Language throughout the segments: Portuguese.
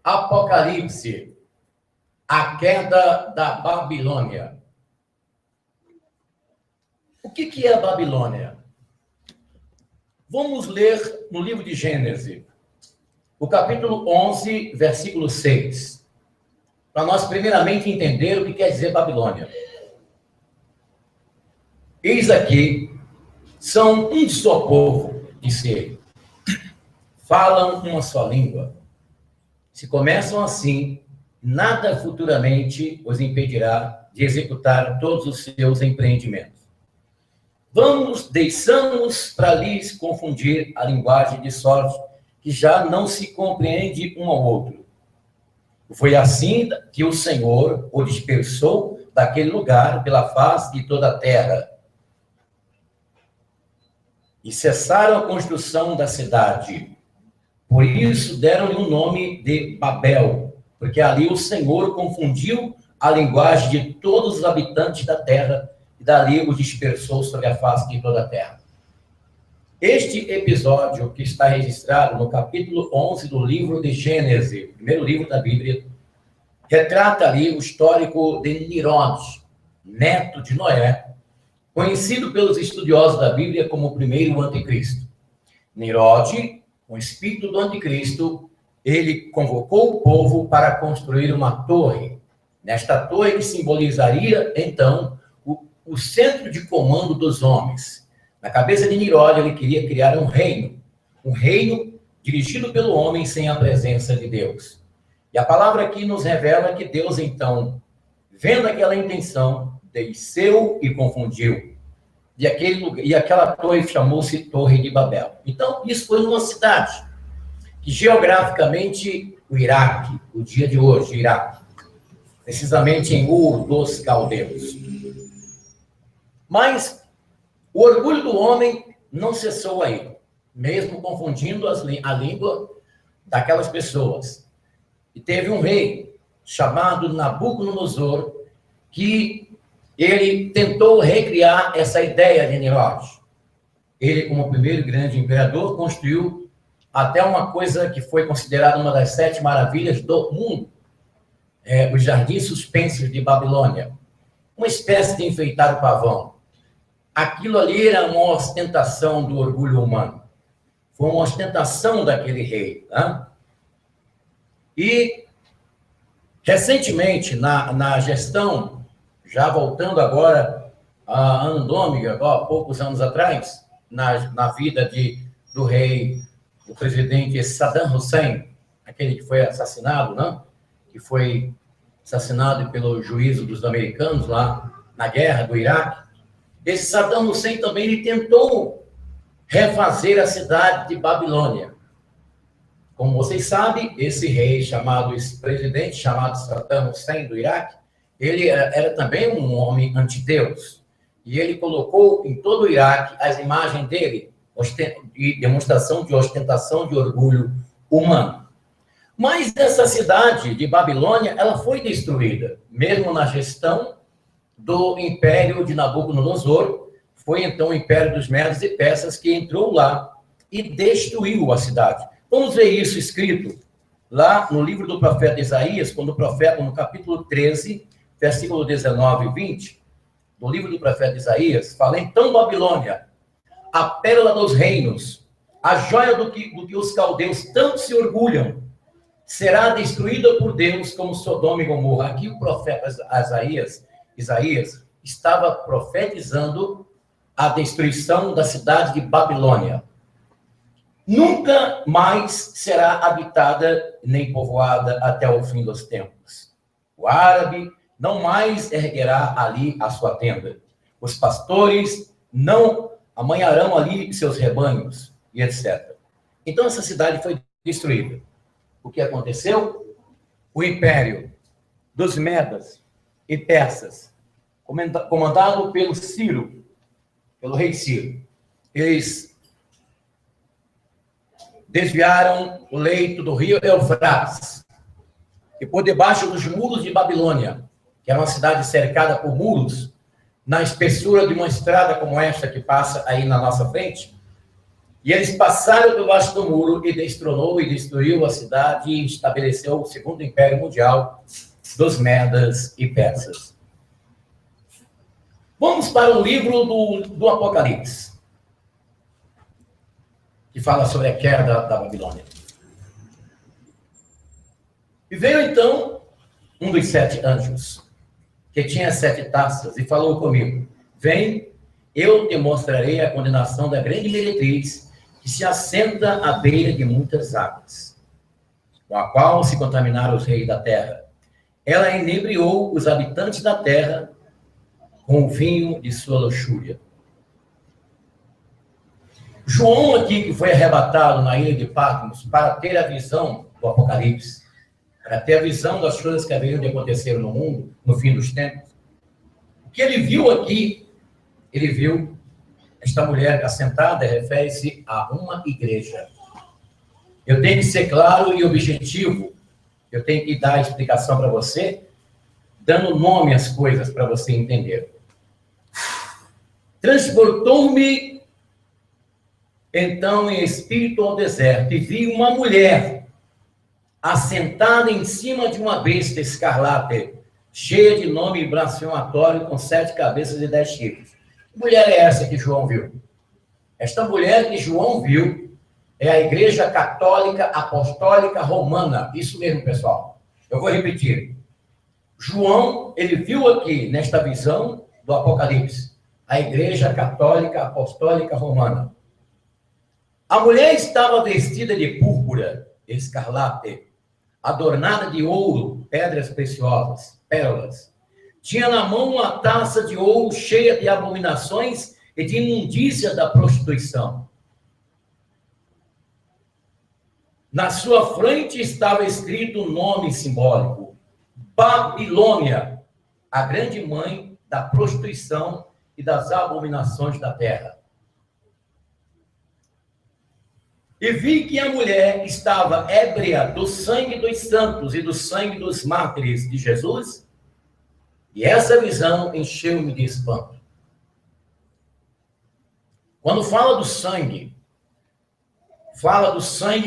Apocalipse, a queda da Babilônia. O que é a Babilônia? Vamos ler no livro de Gênesis, o capítulo 11, versículo 6, para nós primeiramente entender o que quer dizer Babilônia. Eis aqui, são um só povo, disse ele, falam uma só língua. Se começam assim, nada futuramente os impedirá de executar todos os seus empreendimentos. Deixamos para lhes confundir a linguagem de sorte que já não se compreende um ao outro. Foi assim que o Senhor o dispersou daquele lugar pela face de toda a terra. E cessaram a construção da cidade. Por isso deram-lhe o nome de Babel, porque ali o Senhor confundiu a linguagem de todos os habitantes da terra, e dali o dispersou sobre a face de toda a terra. Este episódio, que está registrado no capítulo 11 do livro de Gênesis, primeiro livro da Bíblia, retrata ali o histórico de Nimrod, neto de Noé, conhecido pelos estudiosos da Bíblia como o primeiro anticristo. Nimrod, o espírito do anticristo, ele convocou o povo para construir uma torre. Nesta torre que simbolizaria, então, o centro de comando dos homens. Na cabeça de Nimrod, ele queria criar um reino dirigido pelo homem sem a presença de Deus. E a palavra aqui nos revela que Deus, então, vendo aquela intenção, desceu e confundiu. E aquela torre chamou-se Torre de Babel. Então, isso foi numa cidade que, geograficamente, o Iraque, o dia de hoje, o Iraque, precisamente em Ur dos Caldeus. Mas o orgulho do homem não cessou aí, mesmo confundindo a língua daquelas pessoas. E teve um rei chamado Nabucodonosor, que ele tentou recriar essa ideia de Nimrod. Ele, como primeiro grande imperador, construiu até uma coisa que foi considerada uma das 7 maravilhas do mundo, os jardins suspensos de Babilônia, uma espécie de enfeitar o pavão. Aquilo ali era uma ostentação do orgulho humano. Foi uma ostentação daquele rei. Né? E, recentemente, na gestão, já voltando agora a Ano Domini, poucos anos atrás, na vida do rei, do presidente Saddam Hussein, aquele que foi assassinado, né? Que foi assassinado pelo juízo dos americanos lá na guerra do Iraque. Esse Saddam Hussein também ele tentou refazer a cidade de Babilônia. Como vocês sabem, esse rei esse presidente chamado Saddam Hussein do Iraque, ele era também um homem antideus. E ele colocou em todo o Iraque as imagens dele, de demonstração de ostentação de orgulho humano. Mas essa cidade de Babilônia, ela foi destruída, mesmo na gestão do império de Nabucodonosor. Foi então o império dos Medos e Persas que entrou lá e destruiu a cidade. Vamos ver isso escrito lá no livro do profeta Isaías, quando o profeta, no capítulo 13, versículo 19 e 20, do livro do profeta Isaías, fala: então Babilônia, a pérola dos reinos, a joia do que os caldeus tanto se orgulham, será destruída por Deus como Sodoma e Gomorra. Aqui o profeta Isaías estava profetizando a destruição da cidade de Babilônia. Nunca mais será habitada nem povoada até o fim dos tempos. O árabe não mais erguerá ali a sua tenda. Os pastores não amanharão ali seus rebanhos, e etc. Então essa cidade foi destruída. O que aconteceu? O império dos Medas e Persas, comandado pelo Ciro, pelo rei Ciro, eles desviaram o leito do rio Eufrates, e por debaixo dos muros de Babilônia, que era uma cidade cercada por muros, na espessura de uma estrada como esta que passa aí na nossa frente, E eles passaram debaixo do muro e destronou e destruiu a cidade e estabeleceu o segundo império mundial dos Medas e Persas. Vamos para o livro do Apocalipse, que fala sobre a queda da Babilônia. E veio então um dos 7 anjos, que tinha 7 taças, e falou comigo: vem, eu te mostrarei a condenação da grande meretriz, que se assenta à beira de muitas águas, com a qual se contaminaram os reis da terra. Ela inebriou os habitantes da terra com o vinho de sua luxúria. João aqui, que foi arrebatado na ilha de Patmos para ter a visão do Apocalipse, para ter a visão das coisas que haveriam de acontecer no mundo, no fim dos tempos, o que ele viu aqui, ele viu esta mulher assentada, refere-se a uma igreja. Eu tenho que ser claro e objetivo, eu tenho que dar a explicação para você, dando nome às coisas para você entender. Transportou-me, então, em espírito ao deserto, e vi uma mulher assentada em cima de uma besta escarlate, cheia de nome blasfematório, com 7 cabeças e 10 chifres. Que mulher é essa que João viu? Esta mulher que João viu é a Igreja Católica Apostólica Romana. Isso mesmo, pessoal. Eu vou repetir. João, ele viu aqui, nesta visão do Apocalipse, a Igreja Católica Apostólica Romana. A mulher estava vestida de púrpura, escarlate, adornada de ouro, pedras preciosas, pérolas. Tinha na mão uma taça de ouro cheia de abominações e de imundícia da prostituição. Na sua frente estava escrito um nome simbólico: Babilônia, a grande mãe da prostituição e das abominações da terra. E vi que a mulher estava ébria do sangue dos santos e do sangue dos mártires de Jesus, e essa visão encheu-me de espanto. Quando fala do sangue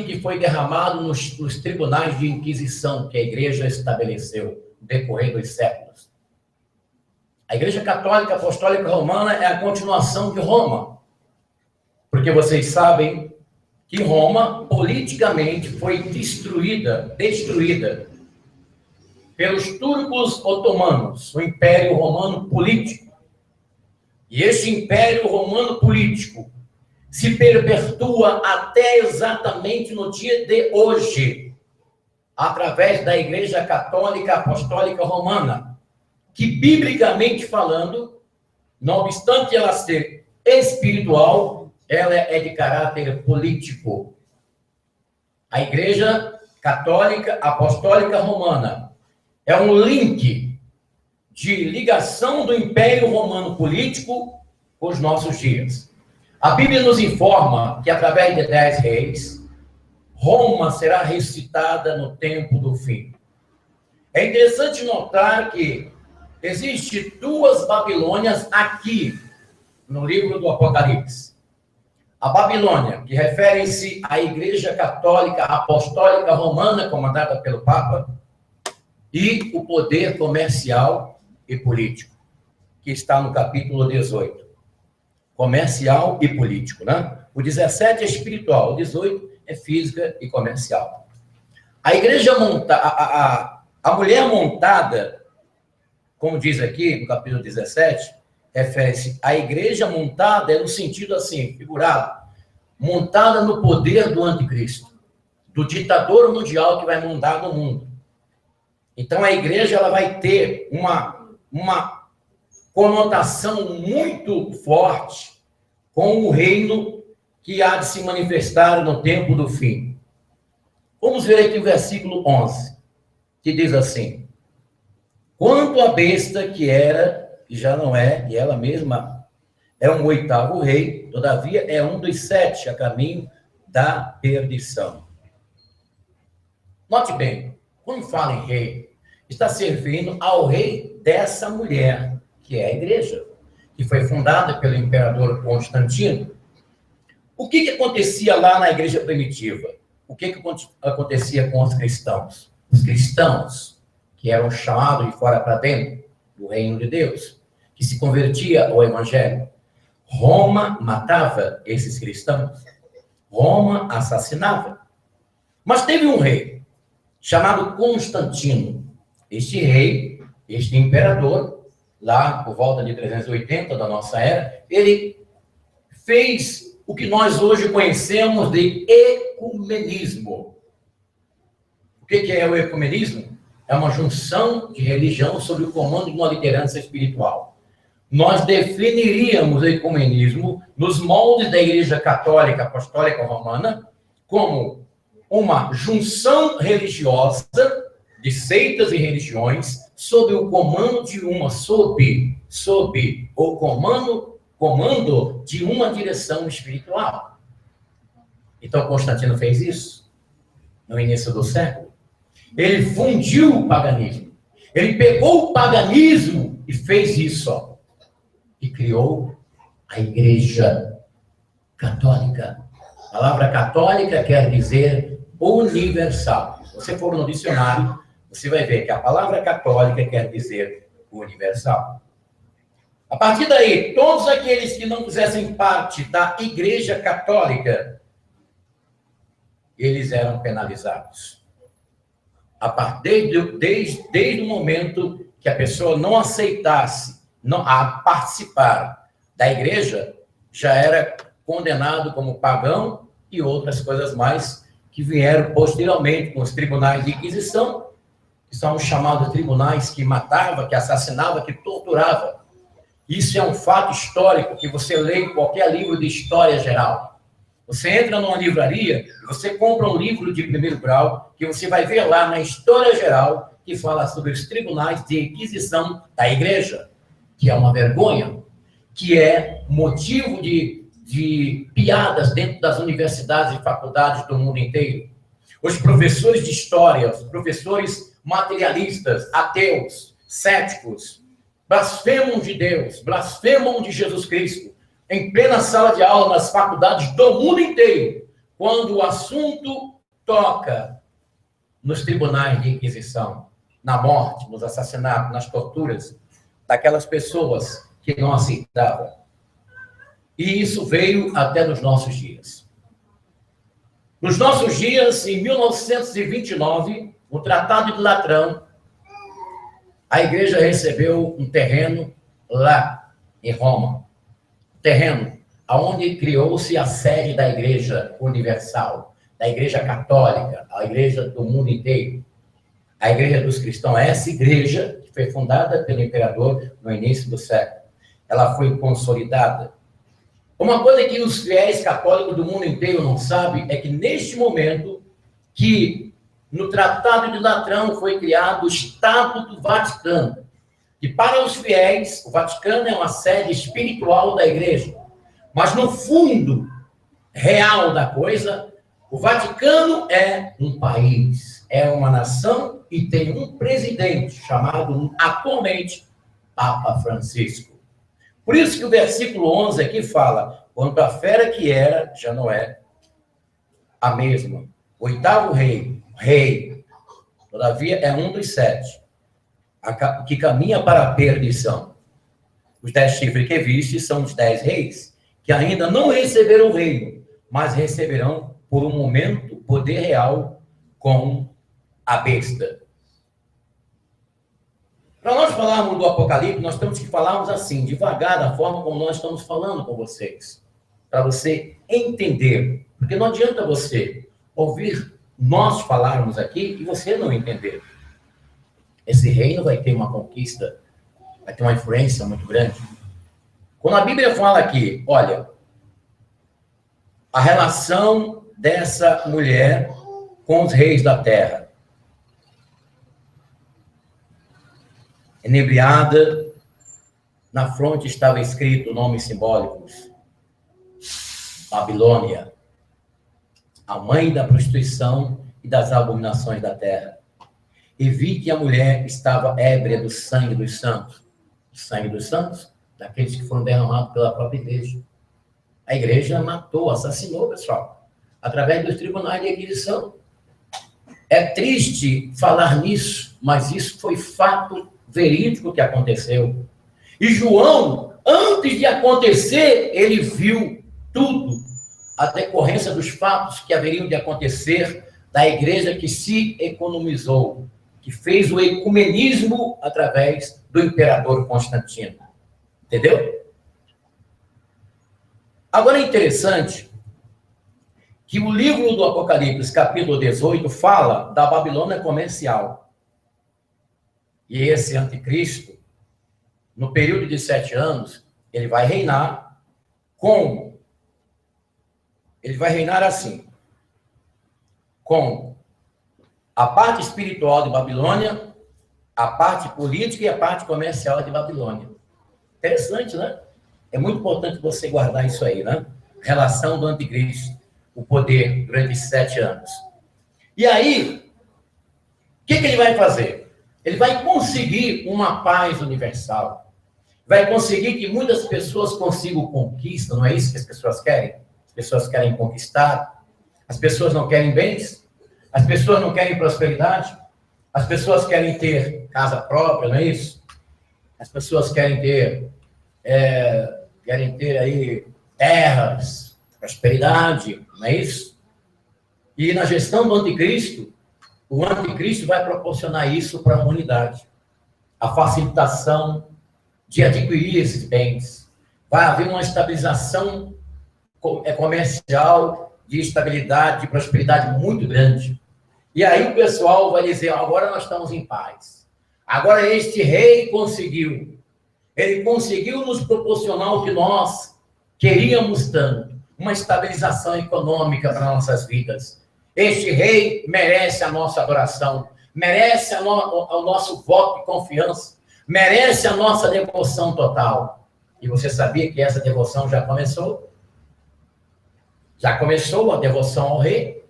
que foi derramado nos tribunais de inquisição que a igreja estabeleceu no decorrer dos séculos. A Igreja Católica Apostólica Romana é a continuação de Roma, porque vocês sabem que Roma, politicamente, foi destruída pelos turcos otomanos, o Império Romano Político. E esse Império Romano Político se perpetua até exatamente no dia de hoje, através da Igreja Católica Apostólica Romana, que, biblicamente falando, não obstante ela ser espiritual, ela é de caráter político. A Igreja Católica Apostólica Romana é um link de ligação do Império Romano Político com os nossos dias. A Bíblia nos informa que, através de 10 reis, Roma será ressuscitada no tempo do fim. É interessante notar que existem 2 Babilônias aqui no livro do Apocalipse. A Babilônia, que refere-se à Igreja Católica Apostólica Romana, comandada pelo Papa, e o poder comercial e político, que está no capítulo 18. Comercial e político, né? O 17 é espiritual, o 18 é física e comercial. A igreja a mulher montada, como diz aqui no capítulo 17, refere-se à igreja montada, é no sentido assim, figurado, montada no poder do anticristo, do ditador mundial que vai mandar no mundo. Então a igreja ela vai ter uma conotação muito forte com o reino que há de se manifestar no tempo do fim. Vamos ver aqui o versículo 11, que diz assim: quanto à besta que era, e já não é, e ela mesma é um 8º rei, todavia é um dos 7 a caminho da perdição. Note bem, quando fala em rei, está se referindo ao rei dessa mulher, que é a igreja, que foi fundada pelo imperador Constantino. O que acontecia lá na igreja primitiva? O que acontecia com os cristãos? Os cristãos, que eram chamados de fora para dentro do reino de Deus, que se convertia ao evangelho. Roma matava esses cristãos. Roma assassinava. Mas teve um rei, chamado Constantino. Este rei, este imperador, lá por volta de 380 da nossa era, ele fez o que nós hoje conhecemos de ecumenismo. O que é o ecumenismo? É uma junção de religião sob o comando de uma liderança espiritual. Nós definiríamos o ecumenismo nos moldes da Igreja Católica Apostólica Romana como uma junção religiosa de seitas e religiões sob o comando de uma, sob o comando de uma direção espiritual. Então, Constantino fez isso no início do século. Ele fundiu o paganismo. Ele pegou o paganismo e fez isso, ó, e criou a Igreja Católica. A palavra católica quer dizer universal. Se você for no dicionário, você vai ver que a palavra católica quer dizer universal. A partir daí, todos aqueles que não fizessem parte da Igreja Católica, eles eram penalizados. Desde o momento que a pessoa não aceitasse a participar da igreja, já era condenado como pagão e outras coisas mais que vieram posteriormente com os tribunais de Inquisição, que são os chamados tribunais que matava, que assassinava, que torturava. Isso é um fato histórico que você lê em qualquer livro de história geral. Você entra numa livraria, você compra um livro de primeiro grau, que você vai ver lá na história geral, que fala sobre os tribunais de Inquisição da igreja, que é uma vergonha, que é motivo de piadas dentro das universidades e faculdades do mundo inteiro. Os professores de história, os professores materialistas, ateus, céticos, blasfemam de Deus, blasfemam de Jesus Cristo, em plena sala de aula nas faculdades do mundo inteiro, quando o assunto toca nos tribunais de Inquisição, na morte, nos assassinatos, nas torturas daquelas pessoas que não aceitavam. E isso veio até nos nossos dias. Nos nossos dias, em 1929, no Tratado de Latrão, a igreja recebeu um terreno lá em Roma. Terreno onde criou-se a sede da Igreja Universal, da Igreja Católica, a Igreja do mundo inteiro. A Igreja dos Cristãos, essa igreja que foi fundada pelo imperador no início do século, ela foi consolidada. Uma coisa que os fiéis católicos do mundo inteiro não sabem é que neste momento que no Tratado de Latrão foi criado o Estado do Vaticano. E para os fiéis, o Vaticano é uma sede espiritual da igreja. Mas no fundo real da coisa, o Vaticano é um país, é uma nação e tem um presidente chamado atualmente Papa Francisco. Por isso que o versículo 11 aqui fala, quanto a fera que era, já não é a mesma. Oitavo rei, todavia é um dos 7. Que caminha para a perdição. Os 10 chifres que viste são os 10 reis, que ainda não receberam o reino, mas receberão por um momento poder real com a besta. Para nós falarmos do Apocalipse, nós temos que falarmos assim, devagar, da forma como nós estamos falando com vocês, para você entender, porque não adianta você ouvir nós falarmos aqui e você não entender. Esse reino vai ter uma conquista, vai ter uma influência muito grande. Quando a Bíblia fala aqui, olha, a relação dessa mulher com os reis da terra. Enebriada, na fronte estava escrito nomes simbólicos. Babilônia, a mãe da prostituição e das abominações da terra. E vi que a mulher estava ébria do sangue dos santos. Do sangue dos santos? Daqueles que foram derramados pela própria igreja. A igreja matou, assassinou, pessoal, através dos tribunais de inquisição. É triste falar nisso, mas isso foi fato verídico que aconteceu. E João, antes de acontecer, ele viu tudo, a decorrência dos fatos que haveriam de acontecer da igreja que se economizou, que fez o ecumenismo através do imperador Constantino. Entendeu? Agora é interessante que o livro do Apocalipse, capítulo 18, fala da Babilônia comercial. E esse anticristo, no período de 7 anos, ele vai reinar com... Ele vai reinar assim, com a parte espiritual de Babilônia, a parte política e a parte comercial de Babilônia. Interessante, né? É muito importante você guardar isso aí, né? Relação do anticristo, o poder durante 7 anos. E aí, o que ele vai fazer? Ele vai conseguir uma paz universal. Vai conseguir que muitas pessoas consigam conquista, não é isso que as pessoas querem? As pessoas querem conquistar, as pessoas não querem bens, as pessoas não querem prosperidade, as pessoas querem ter casa própria, não é isso? As pessoas querem ter aí terras, prosperidade, não é isso? E na gestão do anticristo, o anticristo vai proporcionar isso para a humanidade. A facilitação de adquirir esses bens. Vai haver uma estabilização comercial, de estabilidade, de prosperidade muito grande. E aí o pessoal vai dizer, agora nós estamos em paz. Agora este rei conseguiu. Ele conseguiu nos proporcionar o que nós queríamos tanto. Uma estabilização econômica para nossas vidas. Este rei merece a nossa adoração. Merece o nosso voto de confiança. Merece a nossa devoção total. E você sabia que essa devoção já começou? Já começou a devoção ao rei.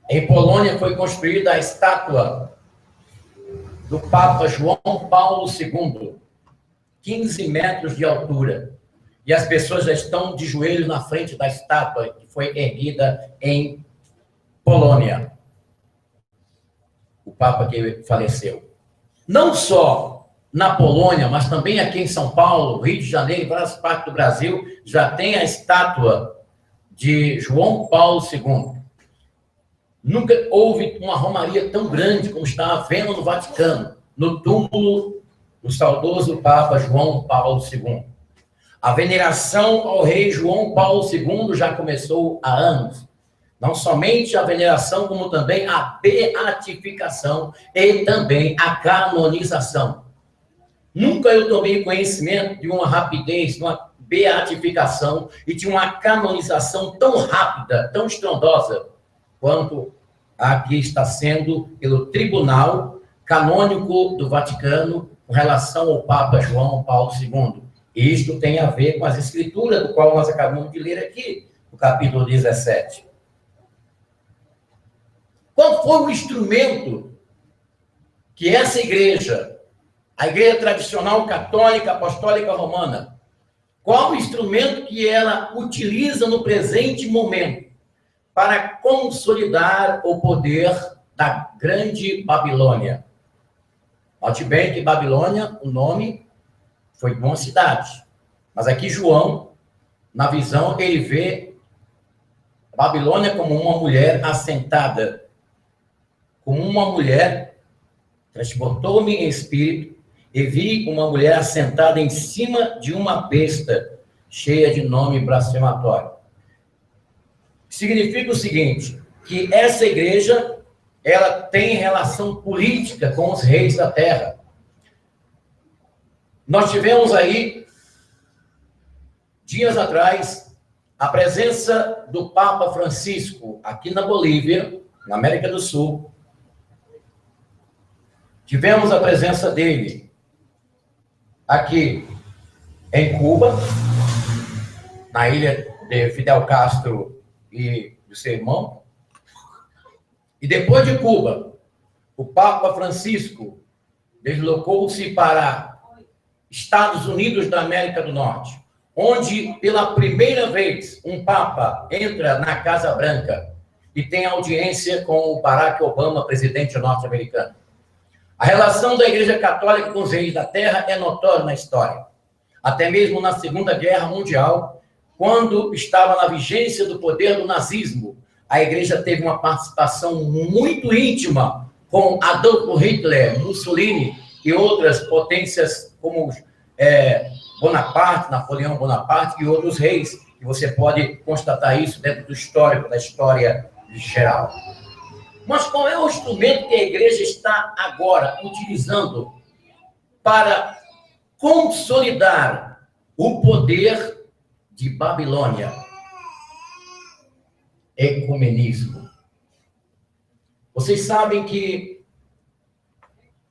Em Polônia foi construída a estátua do Papa João Paulo II, 15 metros de altura. E as pessoas já estão de joelhos na frente da estátua que foi erguida em Polônia. O Papa que faleceu. Não só na Polônia, mas também aqui em São Paulo, Rio de Janeiro e várias partes do Brasil, já tem a estátua de João Paulo II. Nunca houve uma romaria tão grande como está havendo no Vaticano, no túmulo do saudoso Papa João Paulo II. A veneração ao rei João Paulo II já começou há anos. Não somente a veneração, como também a beatificação e também a canonização. Nunca eu tomei conhecimento de uma rapidez, de uma beatificação e de uma canonização tão rápida, tão estrondosa, quanto aqui está sendo pelo Tribunal Canônico do Vaticano com relação ao Papa João Paulo II. Isto tem a ver com as escrituras, do qual nós acabamos de ler aqui, no capítulo 17. Qual foi o instrumento que essa igreja, a igreja tradicional católica, apostólica romana, qual o instrumento que ela utiliza no presente momento para consolidar o poder da grande Babilônia? Note bem que Babilônia, o nome foi de uma cidade. Mas aqui João, na visão, ele vê Babilônia como uma mulher assentada, como uma mulher, transportou-me em espírito e vi uma mulher assentada em cima de uma besta cheia de nome blasfematório. Significa o seguinte, que essa igreja, ela tem relação política com os reis da terra. Nós tivemos aí, dias atrás, a presença do Papa Francisco aqui na Bolívia, na América do Sul. Tivemos a presença dele aqui em Cuba, na ilha de Fidel Castro e do seu irmão. E depois de Cuba, o Papa Francisco deslocou-se para Estados Unidos da América do Norte, onde pela primeira vez um Papa entra na Casa Branca e tem audiência com o Barack Obama, presidente norte-americano. A relação da Igreja Católica com os reis da terra é notória na história. Até mesmo na Segunda Guerra Mundial, quando estava na vigência do poder do nazismo, a Igreja teve uma participação muito íntima com Adolf Hitler, Mussolini e outras potências como Bonaparte, Napoleão Bonaparte e outros reis, e você pode constatar isso dentro do histórico, da história geral. Mas qual é o instrumento que a Igreja está agora utilizando para consolidar o poder de Babilônia? Ecumenismo. Vocês sabem que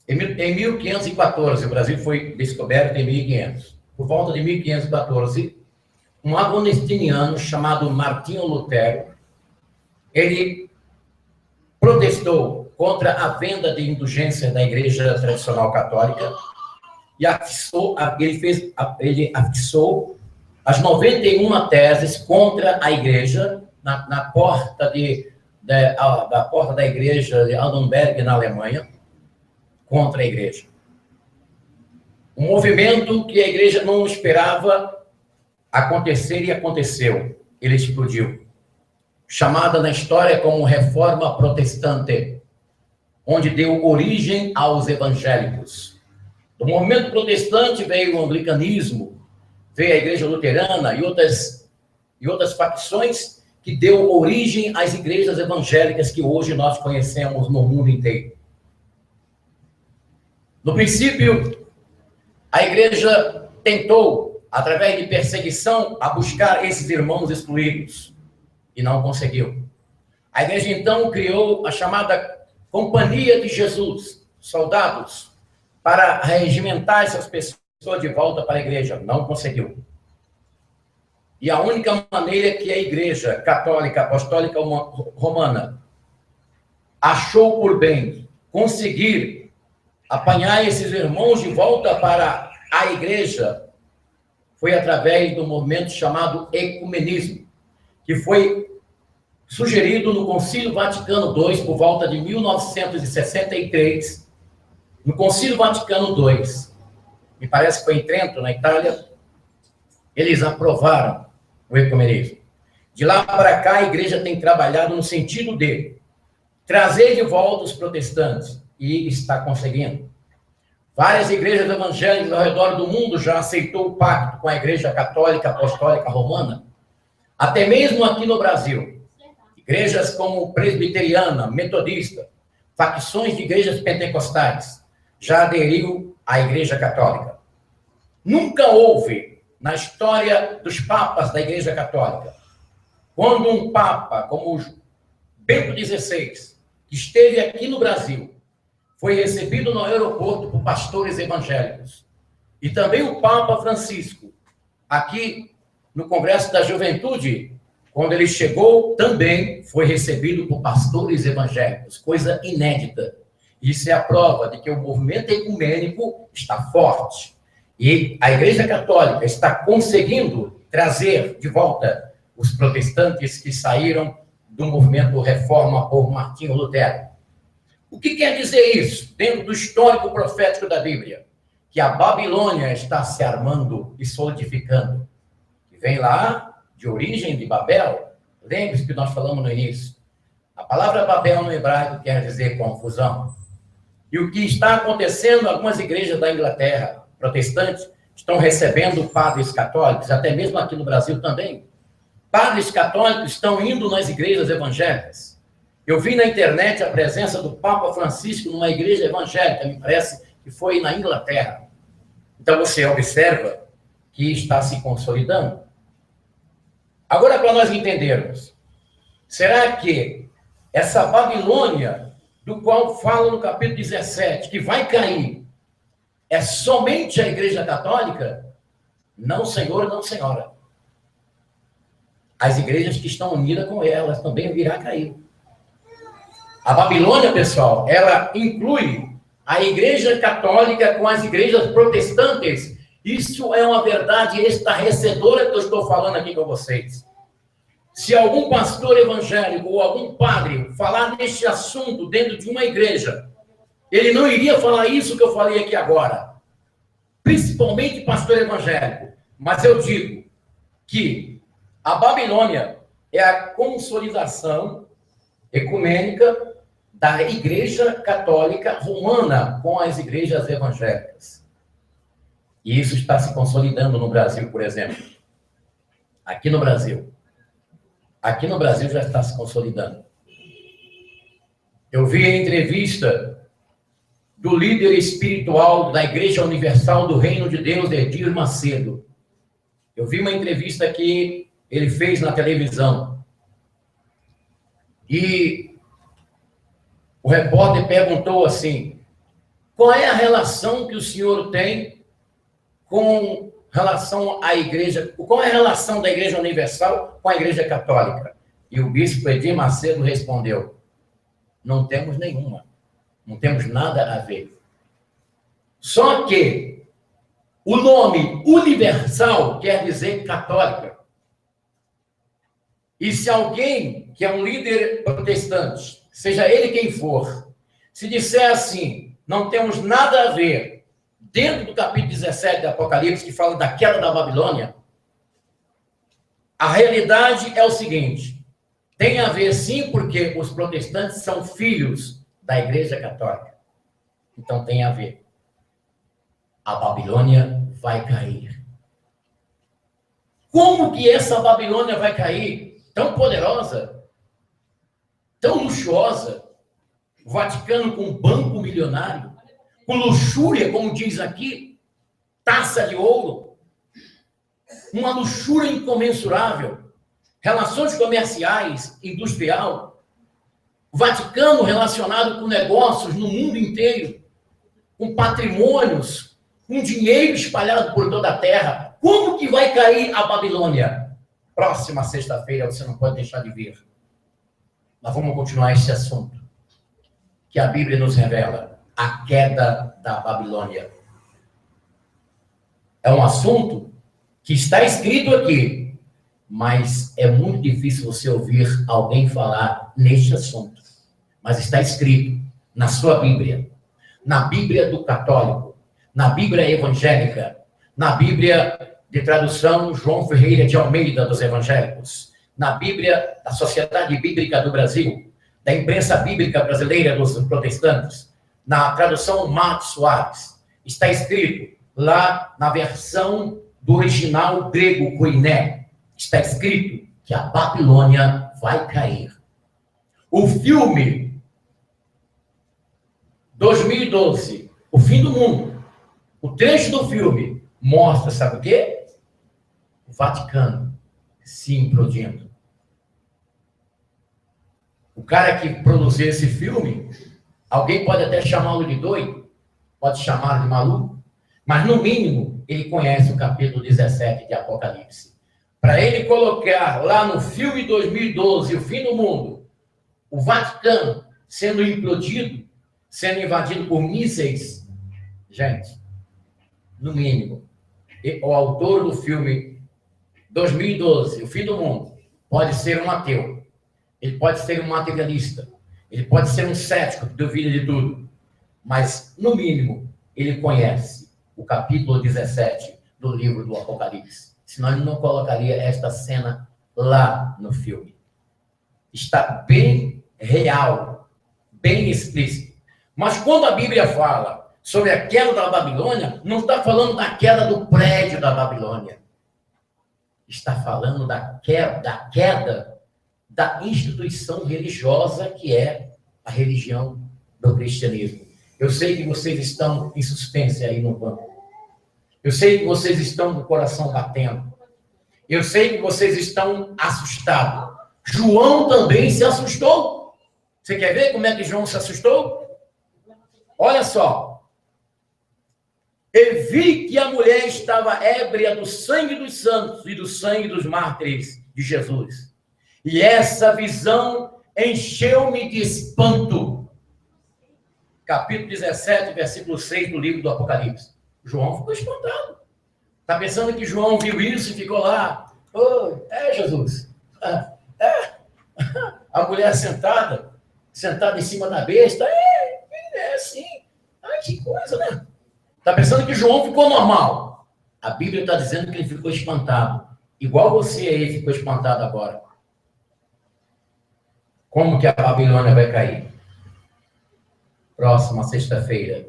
em 1514, o Brasil foi descoberto em 1500. Por volta de 1514, um agostiniano chamado Martinho Lutero, ele protestou contra a venda de indulgência da Igreja Tradicional Católica e ele afixou as 91 teses contra a Igreja na porta da porta da Igreja de Altenberg, na Alemanha, contra a Igreja. Um movimento que a Igreja não esperava acontecer e aconteceu. Ele explodiu. Chamada na história como Reforma Protestante, onde deu origem aos evangélicos. Do movimento protestante veio o anglicanismo, veio a Igreja Luterana e outras facções que deu origem às igrejas evangélicas que hoje nós conhecemos no mundo inteiro. No princípio, a Igreja tentou, através de perseguição, a buscar esses irmãos excluídos. E não conseguiu. A Igreja, então, criou a chamada Companhia de Jesus, soldados, para regimentar essas pessoas de volta para a Igreja. Não conseguiu. E a única maneira que a Igreja Católica Apostólica Romana achou por bem conseguir apanhar esses irmãos de volta para a Igreja foi através do movimento chamado ecumenismo, que foi sugerido no Concílio Vaticano II por volta de 1963. No Concílio Vaticano II, me parece que foi em Trento, na Itália, eles aprovaram o ecumenismo. De lá para cá, a Igreja tem trabalhado no sentido de trazer de volta os protestantes, e está conseguindo. Várias igrejas evangélicas ao redor do mundo já aceitou o pacto com a Igreja Católica Apostólica Romana. Até mesmo aqui no Brasil, igrejas como presbiteriana, metodista, facções de igrejas pentecostais, já aderiu à Igreja Católica. Nunca houve, na história dos papas da Igreja Católica, quando um papa como Bento XVI, que esteve aqui no Brasil, foi recebido no aeroporto por pastores evangélicos. E também o Papa Francisco, aqui no Congresso da Juventude, quando ele chegou, também foi recebido por pastores evangélicos, coisa inédita. Isso é a prova de que o movimento ecumênico está forte. E a Igreja Católica está conseguindo trazer de volta os protestantes que saíram do movimento Reforma por Martinho Lutero. O que quer dizer isso? Dentro do histórico profético da Bíblia, que a Babilônia está se armando e solidificando. Que vem lá, de origem de Babel. Lembre-se que nós falamos no início. A palavra Babel no hebraico quer dizer confusão. E o que está acontecendo, algumas igrejas da Inglaterra, protestantes, estão recebendo padres católicos, até mesmo aqui no Brasil também. Padres católicos estão indo nas igrejas evangélicas. Eu vi na internet a presença do Papa Francisco numa igreja evangélica, me parece que foi na Inglaterra. Então você observa que está se consolidando. Agora, para nós entendermos, será que essa Babilônia, do qual fala no capítulo 17, que vai cair, é somente a Igreja Católica? Não, senhor, não, senhora. As igrejas que estão unidas com elas também virá cair. A Babilônia, pessoal, ela inclui a Igreja Católica com as igrejas protestantes Isso é uma verdade estarrecedora que eu estou falando aqui com vocês. Se algum pastor evangélico ou algum padre falar neste assunto dentro de uma igreja, ele não iria falar isso que eu falei aqui agora. Principalmente pastor evangélico. Mas eu digo que a Babilônia é a consolidação ecumênica da Igreja Católica Romana com as igrejas evangélicas. E isso está se consolidando no Brasil, por exemplo. Aqui no Brasil. Aqui no Brasil já está se consolidando. Eu vi a entrevista do líder espiritual da Igreja Universal do Reino de Deus, Edir Macedo. Eu vi uma entrevista que ele fez na televisão. E o repórter perguntou assim: qual é a relação que o senhor tem com relação à igreja? Qual é a relação da Igreja Universal com a Igreja Católica? E o bispo Edir Macedo respondeu: não temos nenhuma. Não temos nada a ver. Só que o nome universal quer dizer católica. E se alguém que é um líder protestante, seja ele quem for, se disser assim, não temos nada a ver, dentro do capítulo 17 do Apocalipse, que fala da queda da Babilônia, a realidade é o seguinte: tem a ver sim, porque os protestantes são filhos da Igreja Católica. Então tem a ver. A Babilônia vai cair. Como que essa Babilônia vai cair? Tão poderosa, tão luxuosa, o Vaticano com um banco milionário, com luxúria, como diz aqui, taça de ouro, uma luxúria incomensurável, relações comerciais, industrial, o Vaticano relacionado com negócios no mundo inteiro, com patrimônios, com dinheiro espalhado por toda a terra. Como que vai cair a Babilônia? Próxima sexta-feira, você não pode deixar de ver. Nós vamos continuar esse assunto que a Bíblia nos revela, a queda da Babilônia. É um assunto que está escrito aqui, mas é muito difícil você ouvir alguém falar neste assunto. Mas está escrito na sua Bíblia, na Bíblia do católico, na Bíblia evangélica, na Bíblia de tradução João Ferreira de Almeida dos evangélicos, na Bíblia da Sociedade Bíblica do Brasil, da imprensa bíblica brasileira dos protestantes, na tradução Matos Soares. Está escrito lá na versão do original grego Koiné, está escrito que a Babilônia vai cair. O filme 2012, O Fim do Mundo, o trecho do filme mostra, sabe o quê? O Vaticano se implodindo. O cara que produziu esse filme, alguém pode até chamá-lo de doido, pode chamá-lo de maluco, mas no mínimo ele conhece o capítulo 17 de Apocalipse. Para ele colocar lá no filme 2012, O Fim do Mundo, o Vaticano sendo implodido, sendo invadido por mísseis, gente, no mínimo, o autor do filme 2012, O Fim do Mundo, pode ser um ateu, ele pode ser um materialista, ele pode ser um cético que duvida de tudo, mas, no mínimo, ele conhece o capítulo 17 do livro do Apocalipse. Senão ele não colocaria esta cena lá no filme. Está bem real, bem explícito. Mas quando a Bíblia fala sobre a queda da Babilônia, não está falando da queda do prédio da Babilônia. Está falando da queda da instituição religiosa que é a religião do cristianismo. Eu sei que vocês estão em suspense aí no banco. Eu sei que vocês estão com o coração batendo. Eu sei que vocês estão assustados. João também se assustou. Você quer ver como é que João se assustou? Olha só. Eu vi que a mulher estava ébria do sangue dos santos e do sangue dos mártires de Jesus. E essa visão encheu-me de espanto. Capítulo 17, versículo 6 do livro do Apocalipse. João ficou espantado. Está pensando que João viu isso e ficou lá? Oh, Jesus. A mulher sentada em cima da besta. É assim. Ai, que coisa, né? Está pensando que João ficou normal. A Bíblia está dizendo que ele ficou espantado. Igual você aí ficou espantado agora. Como que a Babilônia vai cair? Próxima sexta-feira.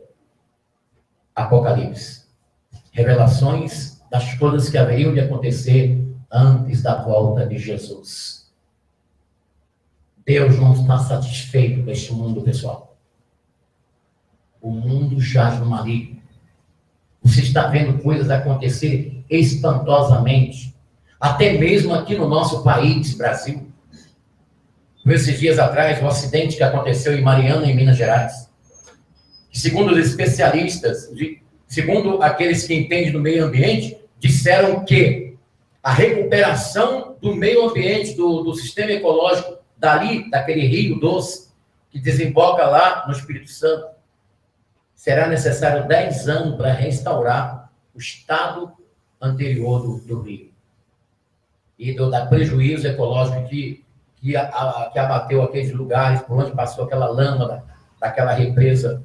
Apocalipse. Revelações das coisas que haveriam de acontecer antes da volta de Jesus. Deus não está satisfeito com este mundo, pessoal. O mundo jaz no maligno. Você está vendo coisas acontecer espantosamente. Até mesmo aqui no nosso país, Brasil. Esses dias atrás, o acidente que aconteceu em Mariana, em Minas Gerais. Segundo os especialistas, segundo aqueles que entendem do meio ambiente, disseram que a recuperação do meio ambiente, do sistema ecológico, dali, daquele rio doce, que desemboca lá no Espírito Santo, será necessário 10 anos para restaurar o estado anterior do rio. E da prejuízo ecológico que abateu aqueles lugares por onde passou aquela lama daquela represa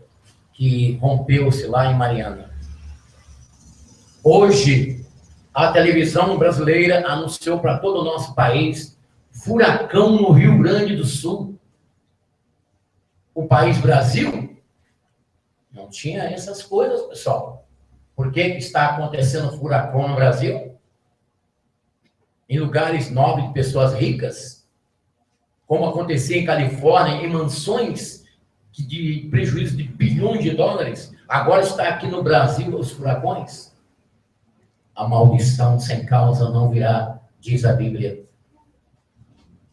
que rompeu-se lá em Mariana. Hoje, a televisão brasileira anunciou para todo o nosso país furacão no Rio Grande do Sul. O país Brasil não tinha essas coisas, pessoal. Por que está acontecendo furacão no Brasil? Em lugares nobres de pessoas ricas, como acontecia em Califórnia, em mansões de prejuízo de bilhões de dólares, agora está aqui no Brasil os furacões. A maldição sem causa não virá, diz a Bíblia.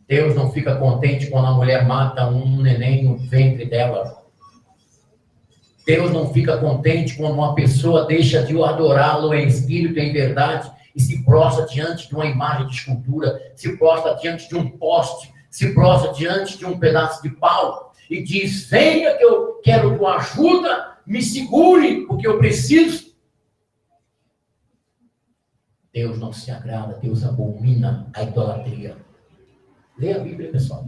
Deus não fica contente quando a mulher mata um neném no ventre dela. Deus não fica contente quando uma pessoa deixa de adorá-lo em espírito e em verdade e se prostra diante de uma imagem de escultura, se prostra diante de um poste, se prostra diante de um pedaço de pau e diz: venha que eu quero tua ajuda, me segure, porque eu preciso. Deus não se agrada, Deus abomina a idolatria. Leia a Bíblia, pessoal.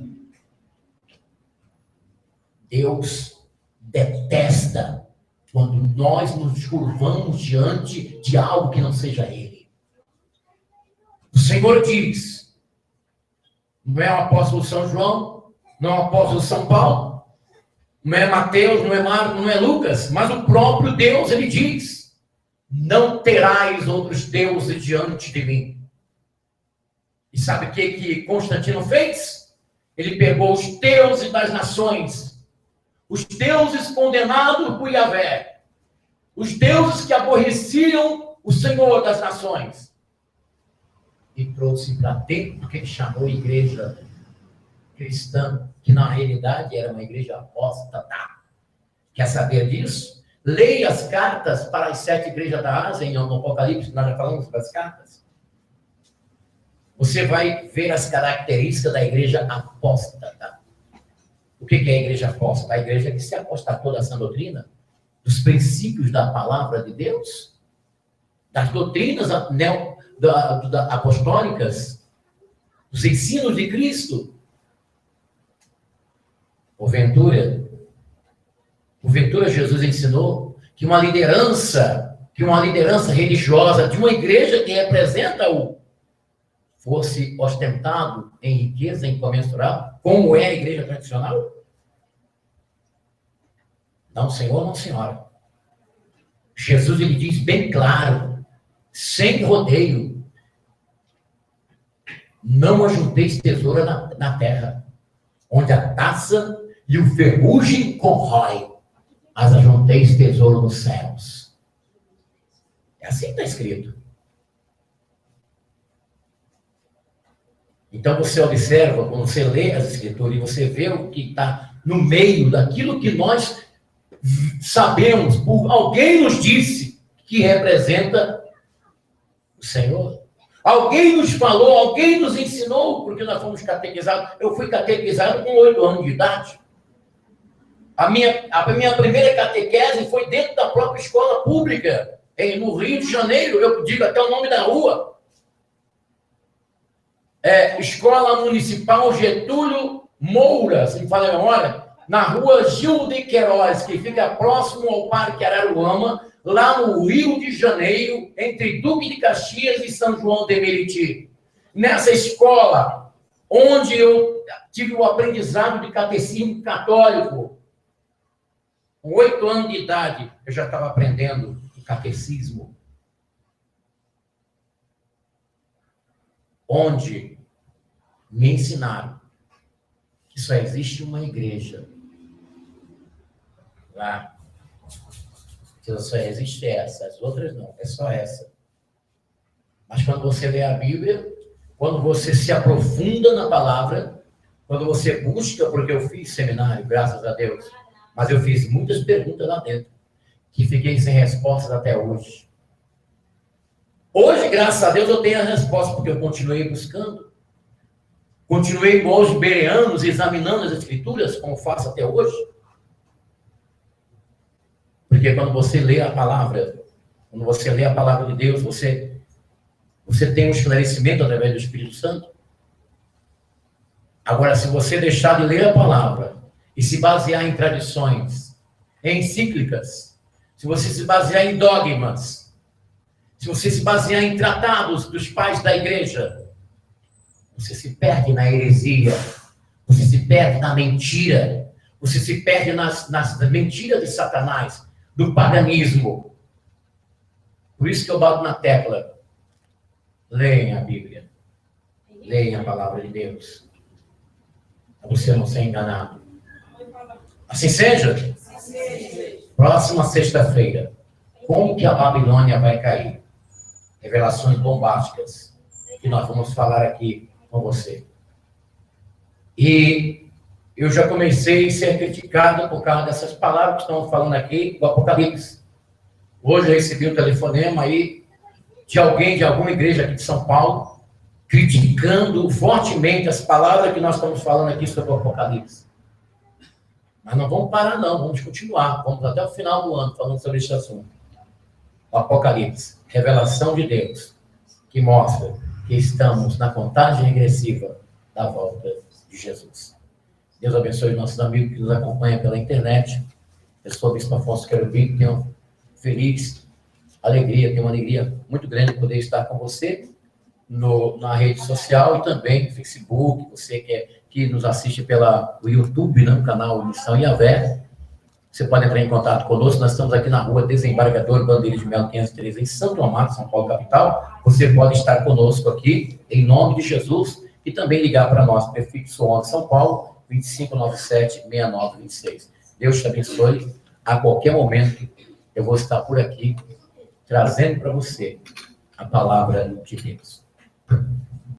Deus detesta quando nós nos curvamos diante de algo que não seja Ele. O Senhor diz, não é o apóstolo São João, não é o apóstolo São Paulo, não é Mateus, não é Marcos, não é Lucas, mas o próprio Deus, ele diz: não terás outros deuses diante de mim. E sabe o que Constantino fez? Ele pegou os deuses das nações, os deuses condenados por Yahvé, os deuses que aborreciam o Senhor das nações, e trouxe para dentro do que ele chamou igreja cristã, que na realidade era uma igreja apóstata. Quer saber disso? Leia as cartas para as 7 igrejas da Ásia, no Apocalipse, nós já falamos das cartas. Você vai ver as características da igreja apóstata. O que é a igreja apóstata? A igreja que se apostatou da sã doutrina, dos princípios da palavra de Deus, das doutrinas apostólicas, dos ensinos de Cristo. Porventura, Jesus ensinou que uma liderança religiosa de uma igreja que representa-o fosse ostentado em riqueza incomensurável, como é a igreja tradicional? Não, senhor, não, senhora. Jesus, ele diz bem claro, sem rodeio: não ajunteis tesoura na terra, onde a taça e o ferrugem corrói, mas ajunteis tesouro nos céus. É assim que está escrito. Então você observa, quando você lê as escrituras e você vê o que está no meio daquilo que nós sabemos, alguém nos disse que representa o Senhor. Alguém nos falou, alguém nos ensinou, porque nós fomos catequizados. Eu fui catequizado com 8 anos de idade. A minha primeira catequese foi dentro da própria escola pública. No Rio de Janeiro, eu digo até o nome da rua. Escola Municipal Getúlio Moura, se me fala a memória, na rua Gil de Queiroz, que fica próximo ao Parque Araruama, lá no Rio de Janeiro, entre Duque de Caxias e São João de Meriti. Nessa escola, onde eu tive o aprendizado de catecismo católico, com 8 anos de idade, eu já estava aprendendo o catecismo. Onde me ensinaram que só existe uma igreja lá. Que só existe essa, as outras não, é só essa. Mas quando você lê a Bíblia, quando você se aprofunda na palavra, quando você busca, porque eu fiz seminário, graças a Deus, mas eu fiz muitas perguntas lá dentro, que fiquei sem respostas até hoje. Hoje, graças a Deus, eu tenho a resposta, porque eu continuei buscando. Continuei igual os bereanos, examinando as Escrituras, como faço até hoje. Porque quando você lê a palavra, quando você lê a palavra de Deus, você tem um esclarecimento através do Espírito Santo. Agora, se você deixar de ler a palavra e se basear em tradições, em encíclicas, se você se basear em dogmas, se você se basear em tratados dos pais da igreja, você se perde na heresia, você se perde na mentira, você se perde nas mentiras de Satanás, do paganismo. Por isso que eu bato na tecla. Leem a Bíblia. Leem a palavra de Deus. Para você não ser enganado. Assim seja. Próxima sexta-feira. Como que a Babilônia vai cair? Revelações bombásticas. Que nós vamos falar aqui com você. E eu já comecei a ser criticado por causa dessas palavras que estão falando aqui do Apocalipse. Hoje eu recebi um telefonema aí de alguém de alguma igreja aqui de São Paulo, criticando fortemente as palavras que nós estamos falando aqui sobre o Apocalipse. Mas não vamos parar não, vamos continuar. Vamos até o final do ano falando sobre esse assunto. O Apocalipse, revelação de Deus, que mostra que estamos na contagem regressiva da volta de Jesus. Deus abençoe os nossos amigos que nos acompanham pela internet. Eu sou o Bispo Afonso Querubim, tenho tenho uma alegria muito grande de poder estar com você na rede social e também no Facebook, você que nos assiste pelo YouTube, no canal Missão Yahvé. Você pode entrar em contato conosco, nós estamos aqui na rua Desembargador Bandeira de Melo 513, em Santo Amaro, São Paulo, capital. Você pode estar conosco aqui, em nome de Jesus, e também ligar para nós, prefixo 11 São Paulo, 2597-6926. Deus te abençoe. A qualquer momento, eu vou estar por aqui, trazendo para você a palavra de Deus.